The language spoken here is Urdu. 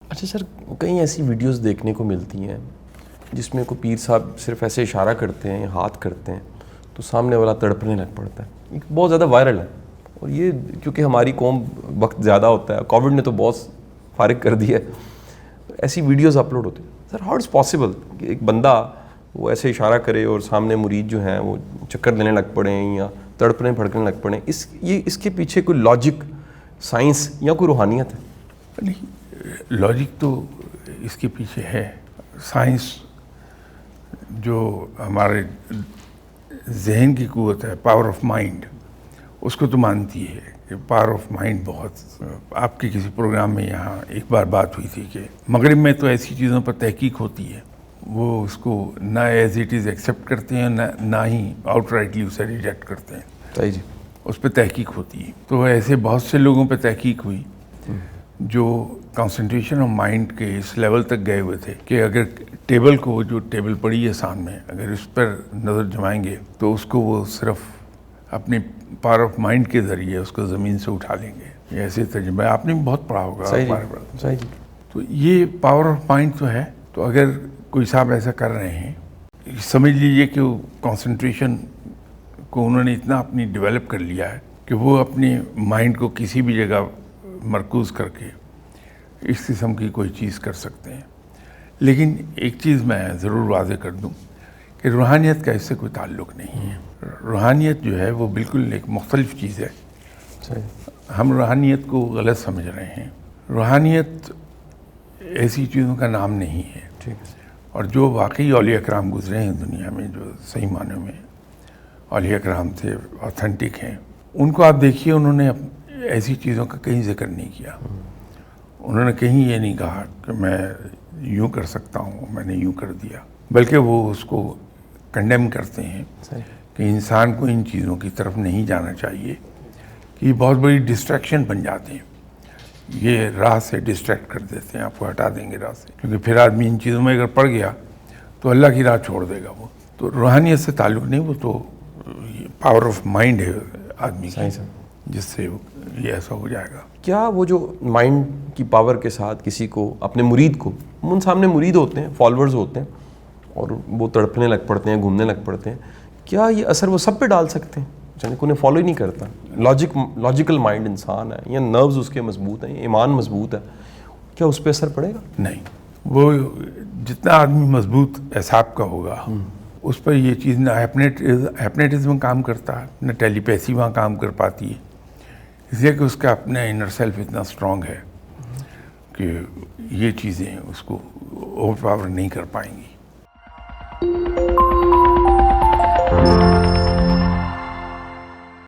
اچھا سر، کئی ایسی ویڈیوز دیکھنے کو ملتی ہیں جس میں کوئی پیر صاحب صرف ایسے اشارہ کرتے ہیں، ہاتھ کرتے ہیں تو سامنے والا تڑپنے لگ پڑتا ہے. یہ بہت زیادہ وائرل ہے، اور یہ کیونکہ ہماری قوم وقت زیادہ ہوتا ہے، کووڈ نے تو بہت فارغ کر دیا ہے، ایسی ویڈیوز اپلوڈ ہوتی ہیں. سر ہاؤ اٹس پاسبل کہ ایک بندہ وہ ایسے اشارہ کرے اور سامنے مرید جو ہیں وہ چکر لینے لگ پڑیں یا تڑپنے پھڑکنے لگ پڑیں؟ اس کے پیچھے کوئی لاجک، سائنس یا کوئی روحانیت ہے؟ نہیں، لاجک تو اس کے پیچھے ہے. سائنس جو ہمارے ذہن کی قوت ہے، پاور آف مائنڈ، اس کو تو مانتی ہے کہ پاور آف مائنڈ بہت. آپ کے کسی پروگرام میں یہاں ایک بار بات ہوئی تھی کہ مغرب میں تو ایسی چیزوں پر تحقیق ہوتی ہے، وہ اس کو نہ ایز اٹ از ایکسیپٹ کرتے ہیں، نہ ہی آؤٹ رائٹلی اسے ریجیکٹ کرتے ہیں. صحیح جی. اس پہ تحقیق ہوتی ہے. تو ایسے بہت سے لوگوں پہ تحقیق ہوئی جو کنسنٹریشن آف مائنڈ کے اس لیول تک گئے ہوئے تھے کہ اگر ٹیبل کو، جو ٹیبل پڑی ہے سامنے، اگر اس پر نظر جمائیں گے تو اس کو وہ صرف اپنی پاور آف مائنڈ کے ذریعے اس کو زمین سے اٹھا لیں گے. یہ ایسے تجربہ آپ نے بہت پڑھا ہوگا. صحیح جی. تو یہ پاور آف مائنڈ تو ہے. تو اگر کوئی صاحب ایسا کر رہے ہیں، سمجھ لیجئے کہ وہ کنسنٹریشن کو انہوں نے اتنا اپنی ڈیولپ کر لیا ہے کہ وہ اپنی مائنڈ کو کسی بھی جگہ مرکوز کر کے اس قسم کی کوئی چیز کر سکتے ہیں. لیکن ایک چیز میں ضرور واضح کر دوں کہ روحانیت کا اس سے کوئی تعلق نہیں ہے. روحانیت جو ہے وہ بالکل ایک مختلف چیز ہے. ہم روحانیت کو غلط سمجھ رہے ہیں. روحانیت ایسی چیزوں کا نام نہیں ہے. اور جو واقعی اولیاء کرام گزرے ہیں دنیا میں، جو صحیح معنوں میں اولیاء کرام تھے، آتھینٹک ہیں، ان کو آپ دیکھیے، انہوں نے ایسی چیزوں کا کہیں ذکر نہیں کیا. انہوں نے کہیں یہ نہیں کہا کہ میں یوں کر سکتا ہوں، میں نے یوں کر دیا، بلکہ وہ اس کو کنڈیم کرتے ہیں کہ انسان کو ان چیزوں کی طرف نہیں جانا چاہیے، کہ یہ بہت بڑی ڈسٹریکشن بن جاتے ہیں. یہ راہ سے ڈسٹریکٹ کر دیتے ہیں، آپ کو ہٹا دیں گے راہ سے، کیونکہ پھر آدمی ان چیزوں میں اگر پڑ گیا تو اللہ کی راہ چھوڑ دے گا. وہ تو روحانیت سے تعلق نہیں، وہ تو پاور آف مائنڈ ہے آدمی کی، جس سے یہ ایسا ہو جائے گا. کیا وہ جو مائنڈ کی پاور کے ساتھ کسی کو، اپنے مرید کو، ان سامنے مرید ہوتے ہیں، فالوورز ہوتے ہیں، اور وہ تڑپنے لگ پڑتے ہیں، گھومنے لگ پڑتے ہیں، کیا یہ اثر وہ سب پہ ڈال سکتے ہیں؟ یعنی کوئی فالو ہی نہیں کرتا، لاجیکل مائنڈ انسان ہے، یا نروز اس کے مضبوط ہیں، ایمان مضبوط ہے، کیا اس پہ اثر پڑے گا؟ نہیں، وہ جتنا آدمی مضبوط اعصاب کا ہوگا اس پر یہ چیز نہ ہیپنیٹزم کام کرتا ہے، نہ ٹیلیپیسی وہاں کام کر پاتی ہے، اس لیے کہ اس کا اپنا انر سیلف اتنا اسٹرانگ ہے کہ یہ چیزیں اس کو اوور پاور نہیں کر پائیں گی.